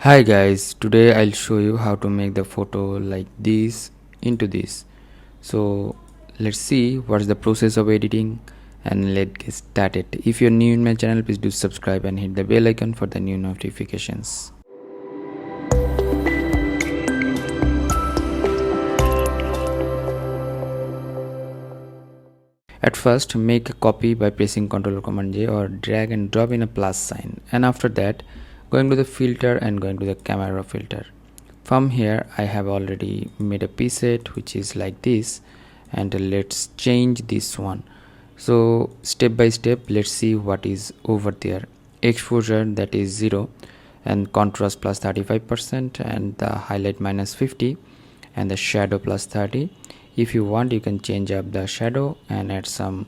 Hi guys, today I'll show you how to make the photo like this into this. So let's see what's the process of editing and let's get started. If you're new in my channel, please do subscribe and hit the bell icon for the new notifications. At first, make a copy by pressing Ctrl or Command J or drag and drop in a plus sign, and after that going to the filter and going to the camera filter. From here I have already made a preset which is like this, and let's change this one. So step by step let's see what is over there. Exposure, that is 0, and contrast plus 35%, and the highlight minus 50, and the shadow plus 30. If you want you can change up the shadow and add some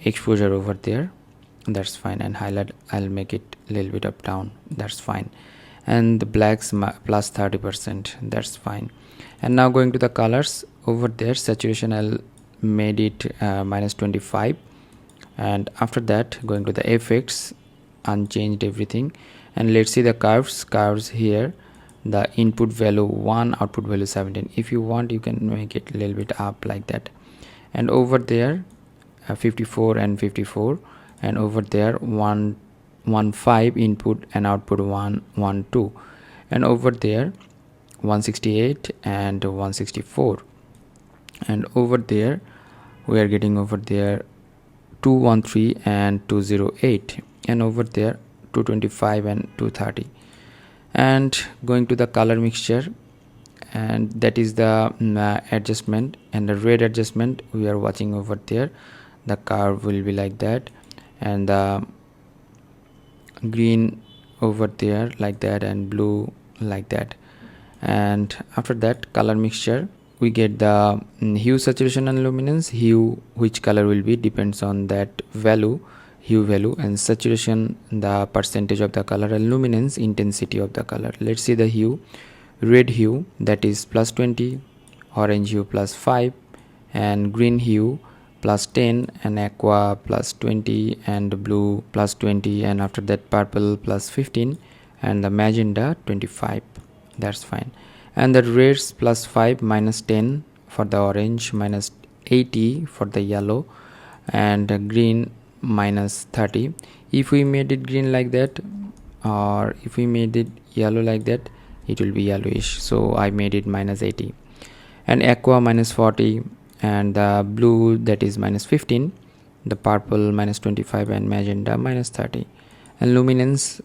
exposure over there, that's fine, and highlight I'll make it a little bit up down, that's fine, and the blacks plus 30%, that's fine. And now going to the colors, over there saturation I'll made it minus 25, and after that going to the effects, unchanged everything, and let's see the curves here. The input value 1, output value 17. If you want you can make it a little bit up like that, and over there 54 and 54, and over there 115 input and output 112, and over there 168 and 164, and over there we are getting over there 213 and 208, and over there 225 and 230. And going to the color mixture, and that is the adjustment, and the red adjustment we are watching over there. The curve will be like that, and the green over there like that, and blue like that. And after that color mixture we get the hue, saturation and luminance. Hue, which color will be, depends on that value, hue value, and saturation the percentage of the color, and luminance intensity of the color. Let's see the hue. Red hue, that is plus 20, orange hue plus 5, and green hue plus 10, and aqua plus 20, and blue plus 20, and after that purple plus 15, and the magenta 25, that's fine. And the reds plus 5, minus 10 for the orange, minus 80 for the yellow, and green minus 30. If we made it green like that, or if we made it yellow like that, it will be yellowish, so I made it minus 80. And aqua minus 40, and the blue, that is minus 15, the purple minus 25, and magenta minus 30. And luminance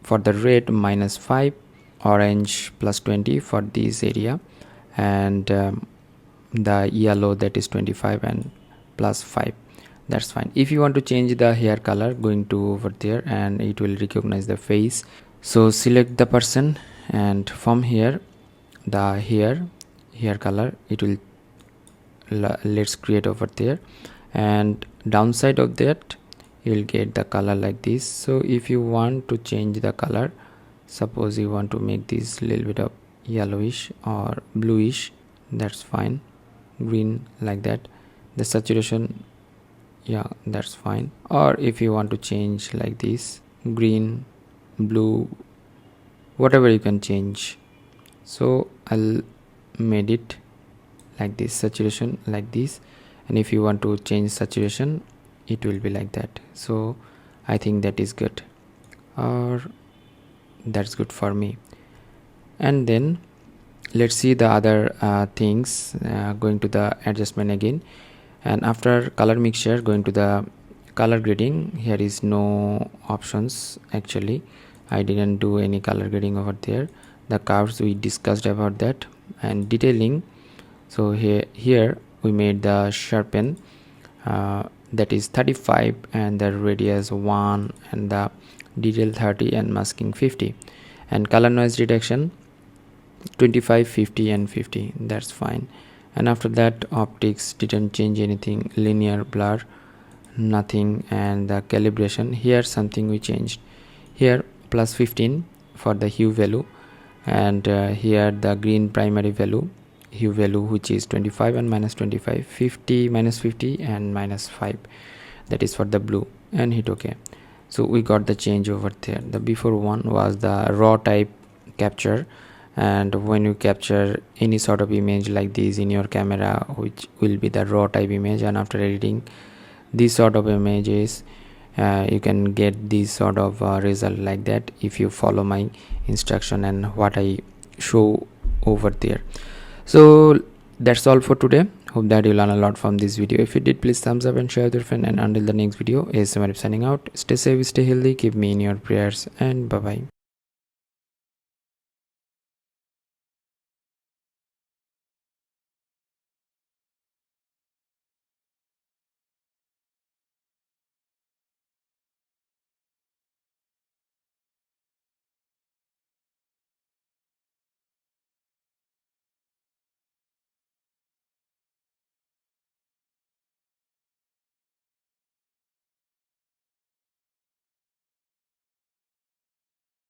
for the red minus 5, orange plus 20 for this area, and the yellow, that is 25 and plus 5, that's fine. If you want to change the hair color, going to over there and it will recognize the face, so select the person, and from here the hair color it will let's create over there, and downside of that you will get the color like this. So if you want to change the color, suppose you want to make this little bit of yellowish or bluish, that's fine, green like that. The saturation, yeah, that's fine. Or if you want to change like this, green, blue, whatever you can change. So I'll made it like this, saturation like this, and if you want to change saturation it will be like that. So I think that is good, or that's good for me. And then let's see the other things. Going to the adjustment again, and after color mixture going to the color grading. Here is no options, actually I didn't do any color grading over there. The curves we discussed about that, and detailing, so here we made the sharpen, that is 35, and the radius 1, and the detail 30, and masking 50, and color noise reduction 25, 50 and 50, that's fine. And after that optics didn't change anything, linear blur nothing, and the calibration, here something we changed, here plus 15 for the hue value, and here the green primary value, hue value, which is 25 and minus 25, 50 minus 50 and minus 5, that is for the blue, and hit OK. So we got the change over there. The before one was the raw type capture, and when you capture any sort of image like this in your camera, which will be the raw type image, and after editing these sort of images, you can get this sort of result like that if you follow my instruction and what I show over there. So that's all for today. Hope that you learn a lot from this video. If you did, please thumbs up and share with your friend, and until the next video, is Arif signing out. Stay safe, stay healthy, keep me in your prayers, and bye bye.